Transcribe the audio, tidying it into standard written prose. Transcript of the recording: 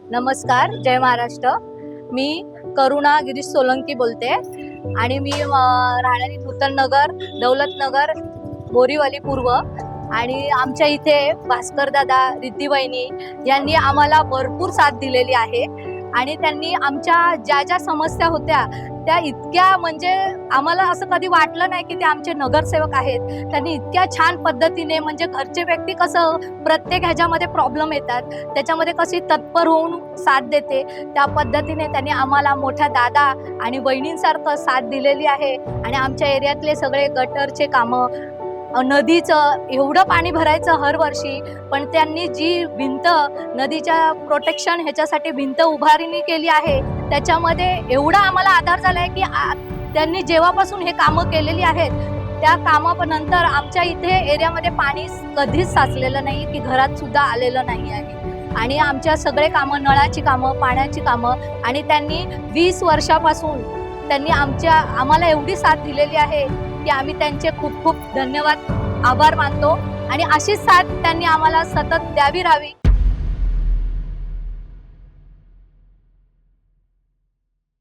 नमस्कार, जय महाराष्ट्र। मी करुणा गिरीश सोलंकी बोलते आणि मी राहणारी नूतन नगर, दौलत नगर, बोरीवली पूर्व। आणि आमच्या इथे भास्कर दादा, रिद्धी वहिनी यांनी आम्हाला भरपूर साथ दिलेली आहे आणि त्यांनी आमच्या ज्या ज्या समस्या होत्या त्या इतक्या म्हणजे आम्हाला असं कधी वाटलं नाही की ते आमचे नगरसेवक आहेत। त्यांनी इतक्या छान पद्धतीने म्हणजे घरचे व्यक्ती कसं प्रत्येक ह्याच्यामध्ये प्रॉब्लेम येतात त्याच्यामध्ये कशी तत्पर होऊन साथ देते त्या पद्धतीने त्यांनी आम्हाला मोठ्या दादा आणि वहिनींसारखं साथ दिलेली आहे। आणि आमच्या एरियातले सगळे गटरचे कामं, नदीचं एवढं पाणी भरायचं हर वर्षी, पण त्यांनी जी भिंत नदीच्या प्रोटेक्शन ह्याच्यासाठी भिंत उभारणी केली आहे त्याच्यामध्ये एवढा आम्हाला आधार झालाय की त्यांनी जेव्हापासून हे कामं केलेली आहेत त्या कामानंतर आमच्या इथे एरियामध्ये पाणी कधीच साचलेलं नाही की घरात सुद्धा आलेलं नाही आहे। आणि आमच्या सगळे कामं, नळाची कामं, पाण्याची कामं, आणि त्यांनी 20 वर्षापासून त्यांनी आम्हाला एवढी साथ दिलेली आहे की आम्ही त्यांचे खूप खूप धन्यवाद, आभार मानतो। आणि अशीच साथ त्यांनी आम्हाला सतत द्यावी राहावी